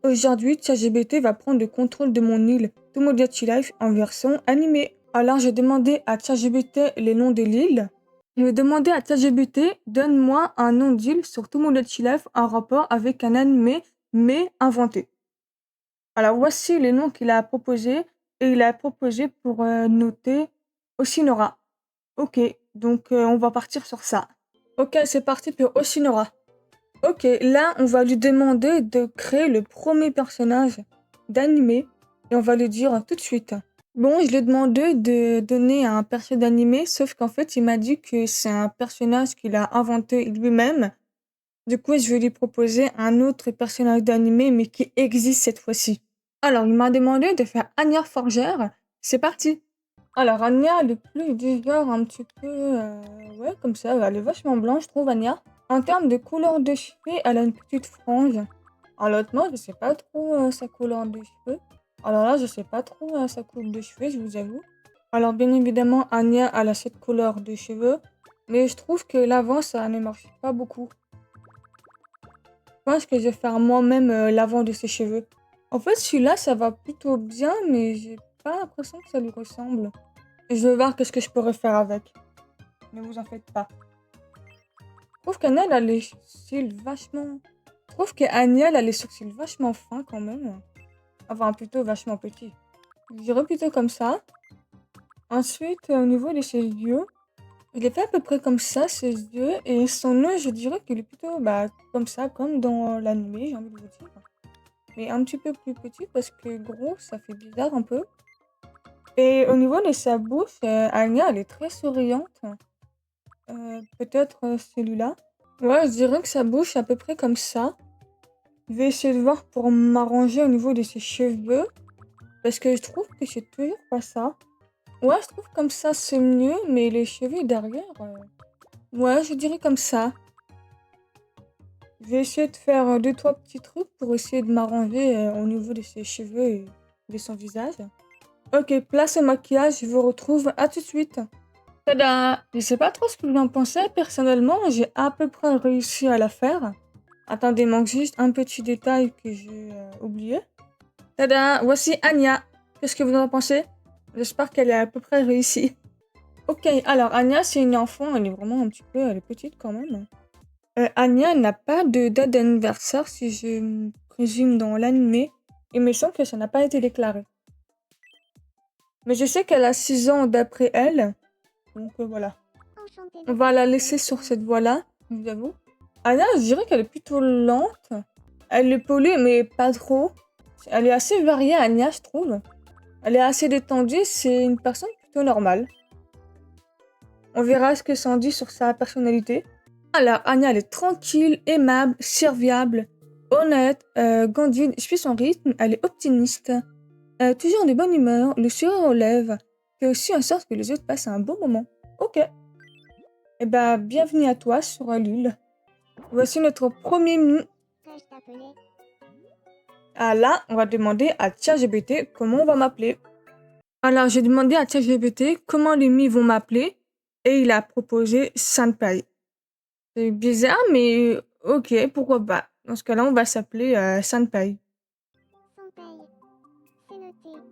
Aujourd'hui, ChatGPT va prendre le contrôle de mon île Tomodachi Life en version animée. Alors, j'ai demandé à ChatGPT les noms de l'île. Je vais demander à ChatGPT, donne-moi un nom d'île sur Tomodachi Life en rapport avec un animé, mais inventé. Alors, voici les noms qu'il a proposés. Et il a proposé pour noter Oshinora. Ok, donc on va partir sur ça. Ok, c'est parti pour Oshinora. Ok, là, on va lui demander de créer le premier personnage d'animé et on va lui dire tout de suite. Bon, je lui ai demandé de donner un personnage d'animé, sauf qu'en fait, il m'a dit que c'est un personnage qu'il a inventé lui-même. Du coup, je vais lui proposer un autre personnage d'animé, mais qui existe cette fois-ci. Alors, il m'a demandé de faire Anya Forgère. C'est parti. Alors, Anya, elle est plus du genre un petit peu... ouais, comme ça, elle est vachement blanche, je trouve, Anya. En termes de couleur de cheveux, elle a une petite frange. Alors, honnêtement, je sais pas trop sa couleur de cheveux. Alors là, je sais pas trop sa coupe de cheveux, je vous avoue. Alors, bien évidemment, Anya, elle a cette couleur de cheveux. Mais je trouve que l'avant, ça ne marche pas beaucoup. Je pense que je vais faire moi-même l'avant de ses cheveux. En fait, celui-là, ça va plutôt bien, mais j'ai pas l'impression que ça lui ressemble. Et je vais voir qu'est-ce que je pourrais faire avec. Ne vous en faites pas. Je trouve qu'Anya, elle a les sourcils vachement... Je trouve qu'Anya, elle a les sourcils vachement fins quand même. Enfin, plutôt vachement petits. Je dirais plutôt comme ça. Ensuite, au niveau de ses yeux, il est fait à peu près comme ça, ses yeux. Et son nez, je dirais qu'il est plutôt comme ça, comme dans l'anime, j'ai envie de vous dire. Mais un petit peu plus petit parce que gros, ça fait bizarre un peu. Et au niveau de sa bouche, Anya, elle est très souriante. Peut-être celui-là. Ouais, je dirais que sa bouche est à peu près comme ça. Je vais essayer de voir pour m'arranger au niveau de ses cheveux. Parce que je trouve que c'est toujours pas ça. Ouais, je trouve comme ça c'est mieux, mais les cheveux derrière... Ouais, je dirais comme ça. Je vais essayer de faire 2-3 petits trucs pour essayer de m'arranger au niveau de ses cheveux et de son visage. Ok, place au maquillage, je vous retrouve à tout de suite. Tada! Je sais pas trop ce que vous en pensez, personnellement, j'ai à peu près réussi à la faire. Attendez, il manque juste un petit détail que j'ai oublié. Tada! Voici Anya. Qu'est-ce que vous en pensez? J'espère qu'elle est à peu près réussie. Ok, alors Anya, c'est une enfant, elle est vraiment un petit peu, elle est petite quand même. Anya n'a pas de date d'anniversaire, si je me présume dans l'animé. Il me semble que ça n'a pas été déclaré. Mais je sais qu'elle a 6 ans d'après elle. Donc voilà. On va la laisser sur cette voie-là, je vous avoue. Anya, je dirais qu'elle est plutôt lente. Elle est polie, mais pas trop. Elle est assez variée, Anya, je trouve. Elle est assez détendue, c'est une personne plutôt normale. On verra ce que ça en dit sur sa personnalité. Alors, Anya, elle est tranquille, aimable, serviable, honnête, candide, suit son rythme, elle est optimiste, toujours de bonne humeur, le sourire aux lèvres, fait aussi en sorte que les autres passent un bon moment. Ok. Eh ben, bienvenue à toi sur l'île. Voici notre premier Mi. Ah là, on va demander à ChatGPT comment on va m'appeler. Alors, j'ai demandé à ChatGPT comment les Mi vont m'appeler et il a proposé Senpai. C'est bizarre, mais ok, pourquoi pas. Dans ce cas-là, on va s'appeler Senpai. Senpai, c'est noté.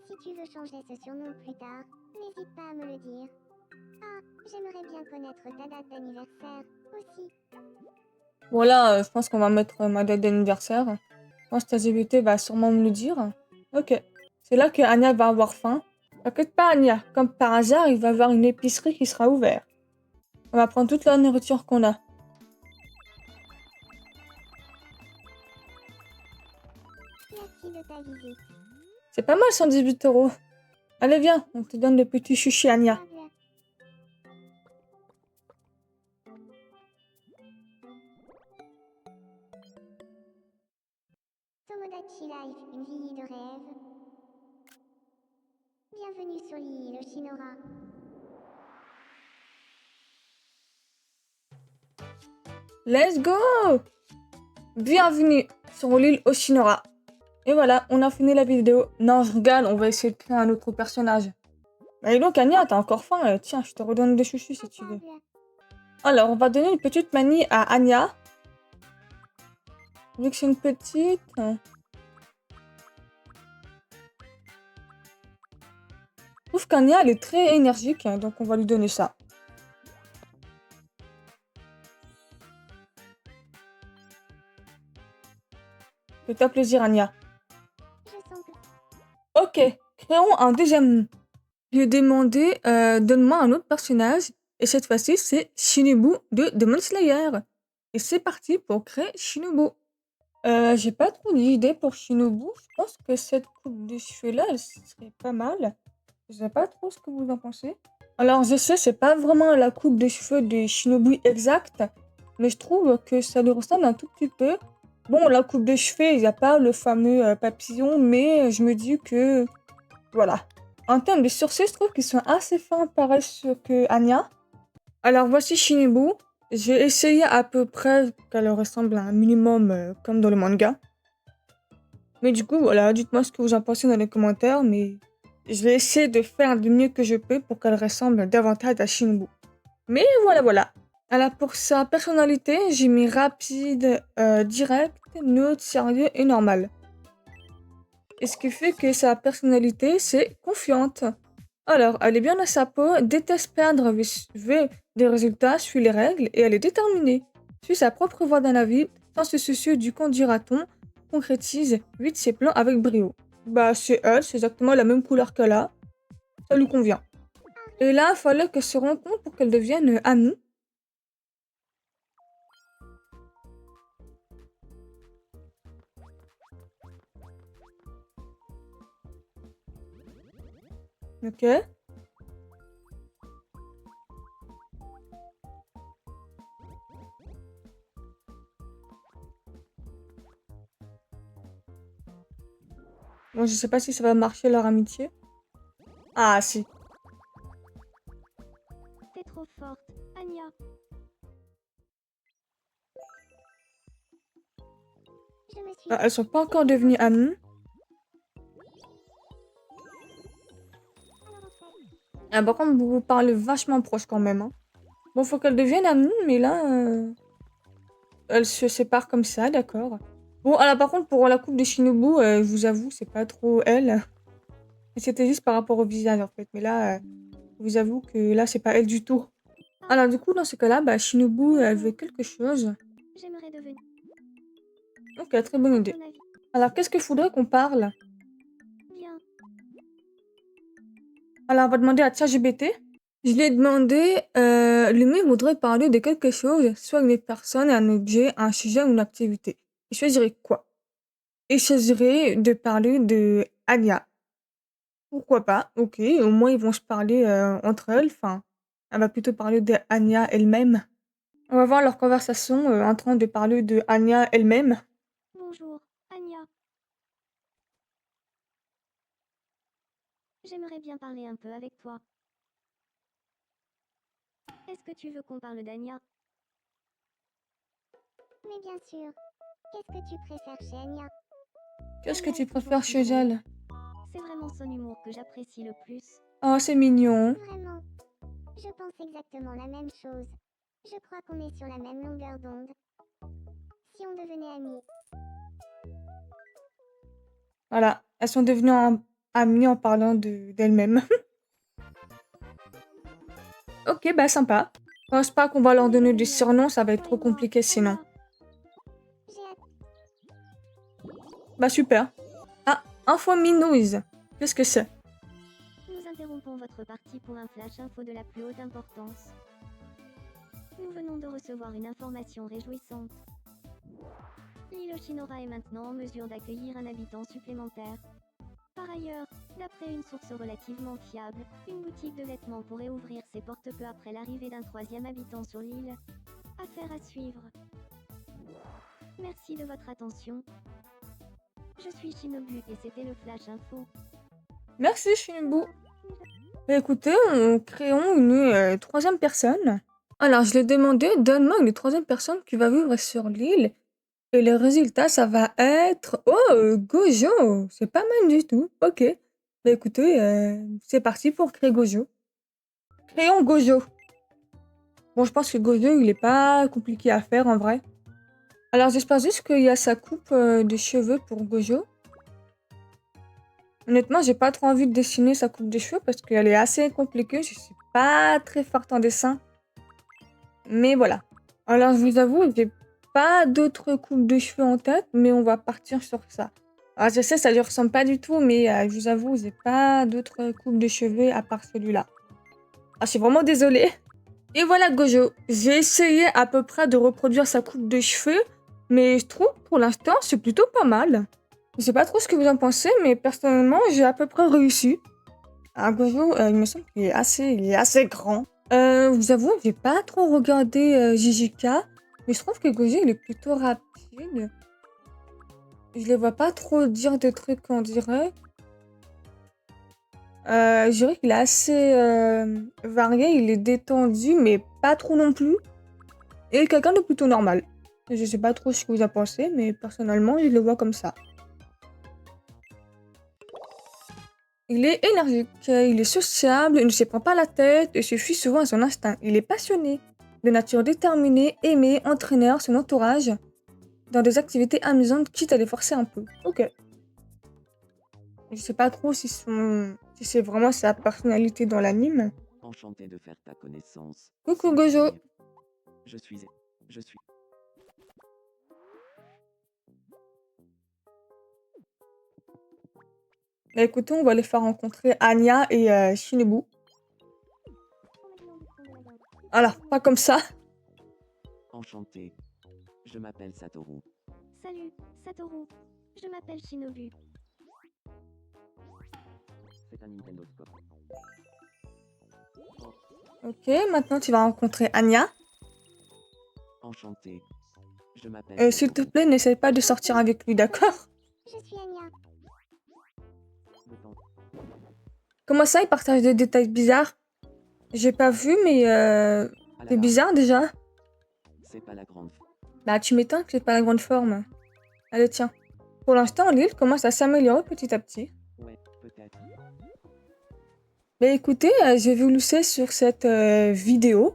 Si tu veux changer ce surnom plus tard, n'hésite pas à me le dire. Ah, j'aimerais bien connaître ta date d'anniversaire aussi. Voilà, je pense qu'on va mettre ma date d'anniversaire. Je pense que ChatGPT va sûrement me le dire. Ok. C'est là que Anya va avoir faim. T'inquiète pas, Anya. Comme par hasard, il va y avoir une épicerie qui sera ouverte. On va prendre toute la nourriture qu'on a. Merci de ta visite. C'est pas mal, 118 €. Allez, viens, on te donne le petit chuchi, Anya. Table. Tomodachi Life, une vie de rêve. Bienvenue sur l'île Oshinora. Let's go! Bienvenue sur l'île Oshinora. Et voilà, on a fini la vidéo. Non, je rigole, on va essayer de créer un autre personnage. Et donc, Anya, t'as encore faim? Tiens, je te redonne des chouchous si tu veux. Table. Alors, on va donner une petite manie à Anya. Vu que c'est une petite... trouve qu'Anya, elle est très énergique, hein, donc on va lui donner ça. Fais-toi plaisir, Anya. Je sens que Ok, créons un deuxième nom. Je lui ai demandé, donne-moi un autre personnage, et cette fois-ci, c'est Shinobu de Demon Slayer. Et c'est parti pour créer Shinobu. J'ai pas trop d'idées pour Shinobu. Je pense que cette coupe de cheveux-là, elle serait pas mal. Je sais pas trop ce que vous en pensez. Alors, je sais, c'est pas vraiment la coupe de cheveux de Shinobu exacte, mais je trouve que ça lui ressemble un tout petit peu. Bon, la coupe de cheveux, il n'y a pas le fameux papillon, mais je me dis que... Voilà. En termes de sourcils, je trouve qu'ils sont assez fins, pareil que Anya. Alors, voici Shinobu. J'ai essayé à peu près qu'elle ressemble à un minimum comme dans le manga. Mais du coup, voilà, dites-moi ce que vous en pensez dans les commentaires, mais je vais essayer de faire du mieux que je peux pour qu'elle ressemble davantage à Shinobu. Mais voilà. Alors pour sa personnalité, j'ai mis rapide, direct, neutre, sérieux et normal. Et ce qui fait que sa personnalité, c'est confiante. Alors, elle est bien dans sa peau, déteste perdre, veut des résultats, suit les règles et elle est déterminée. Suit sa propre voie dans la vie, sans se soucier du qu'en dira-t-on, concrétise vite ses plans avec brio. Bah, c'est elle, c'est exactement la même couleur qu'elle a, ça lui convient. Et là, il fallait qu'elle se rencontre pour qu'elle devienne amie. Ok. Bon, je sais pas si ça va marcher leur amitié. Ah, si. t'es trop forte, Anya. Je me suis... Ah, elles sont pas encore devenues amies. Ah, par contre, vous vous parlez vachement proche quand même. Hein. Bon, faut qu'elles deviennent amies, mais là, elles se séparent comme ça, d'accord. Bon, alors par contre, pour la coupe de Shinobu, je vous avoue, c'est pas trop elle. C'était juste par rapport au visage, en fait. Mais là, je vous avoue que là, c'est pas elle du tout. Alors du coup, dans ce cas-là, bah, Shinobu, elle veut quelque chose. J'aimerais devenir... Ok, très bonne idée. ton avis. Alors, qu'est-ce qu'il faudrait qu'on parle? Bien. Alors, on va demander à ChatGPT. Je lui ai demandé, lui voudrait parler de quelque chose, soit une personne, un objet, un sujet ou une activité. Il choisirait quoi? Il choisirait de parler de Anya. Pourquoi pas? Ok, au moins ils vont se parler entre elles. Enfin, elle va plutôt parler de Anya elle-même. On va voir leur conversation en train de parler de Anya elle-même. Bonjour, Anya. J'aimerais bien parler un peu avec toi. Est-ce que tu veux qu'on parle d'Anya? Mais bien sûr. Qu'est-ce que tu préfères chez Anya? Qu'est-ce que Anya tu est toujours préfères si chez drôle. elle? C'est vraiment son humour que j'apprécie le plus. Oh, c'est mignon. Vraiment. Je pense exactement la même chose. Je crois qu'on est sur la même longueur d'onde. Si on devenait amis. Voilà, elles sont devenues amies en parlant d'elles-mêmes. Ok, bah sympa. Je pense pas qu'on va leur donner des surnoms, ça va être trop compliqué sinon. J'ai hâte. Bah super. Ah, info minouise. Qu'est-ce que c'est? Nous interrompons votre partie pour un flash info de la plus haute importance. Nous venons de recevoir une information réjouissante. L'île Oshinora est maintenant en mesure d'accueillir un habitant supplémentaire. Par ailleurs, d'après une source relativement fiable, une boutique de vêtements pourrait ouvrir ses portes peu après l'arrivée d'un troisième habitant sur l'île. Affaire à suivre. Merci de votre attention. Je suis Shinobu et c'était le Flash Info. Merci Shinobu. Bah, écoutez, créons une troisième personne. Alors, je l'ai demandé, donne-moi une troisième personne qui va vivre sur l'île. Et le résultat, ça va être... Oh, Gojo! C'est pas mal du tout. Ok. Bah écoutez, c'est parti pour créer Gojo. Créons Gojo. Bon, je pense que Gojo, il est pas compliqué à faire en vrai. Alors, j'espère juste qu'il y a sa coupe de cheveux pour Gojo. Honnêtement, j'ai pas trop envie de dessiner sa coupe de cheveux parce qu'elle est assez compliquée. Je suis pas très forte en dessin. Mais voilà. Alors, je vous avoue, j'ai pas d'autres coupes de cheveux en tête, mais on va partir sur ça. Alors, je sais, ça lui ressemble pas du tout, mais je vous avoue, j'ai pas d'autres coupes de cheveux à part celui-là. Ah, je suis vraiment désolée. Et voilà, Gojo. J'ai essayé à peu près de reproduire sa coupe de cheveux, mais je trouve pour l'instant, c'est plutôt pas mal. Je sais pas trop ce que vous en pensez, mais personnellement, j'ai à peu près réussi. Ah, Gojo, il me semble qu'il est assez grand. Vous avoue, j'ai pas trop regardé JJK, mais je trouve que Gojo, il est plutôt rapide. Je le vois pas trop dire des trucs qu'on dirait. Je dirais qu'il est assez varié, il est détendu, mais pas trop non plus. Et quelqu'un de plutôt normal. Je sais pas trop ce que vous en pensez, mais personnellement, je le vois comme ça. Il est énergique, il est sociable, il ne se prend pas la tête et se fie souvent à son instinct. Il est passionné, de nature déterminée, aimé, entraîneur, son entourage, dans des activités amusantes, quitte à les forcer un peu. Ok. Je sais pas trop si c'est vraiment sa personnalité dans l'anime. Enchanté de faire ta connaissance. Coucou Gojo. Je suis. Bah écoutez, on va les faire rencontrer Anya et Shinobu. Alors, pas comme ça. Enchanté. Je m'appelle Satoru. Salut, Satoru. Je m'appelle Shinobu. C'est un Nintendo Scope. Ok, maintenant tu vas rencontrer Anya. Enchanté. Je m'appelle. S'il te plaît, n'essaie pas de sortir avec lui, d'accord? Je suis Anya. Comment ça, il partage des détails bizarres? J'ai pas vu, mais c'est bizarre déjà. C'est pas la grande. Bah, tu m'étonnes que c'est pas la grande forme. Allez, tiens. Pour l'instant, l'île commence à s'améliorer petit à petit. Ouais, peut-être. Bah écoutez, je vais vous laisser sur cette vidéo.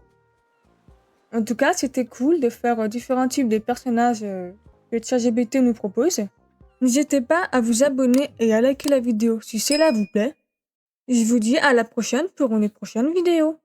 En tout cas, c'était cool de faire différents types de personnages que ChatGPT nous propose. N'hésitez pas à vous abonner et à liker la vidéo si cela vous plaît. Je vous dis à la prochaine pour une prochaine vidéo.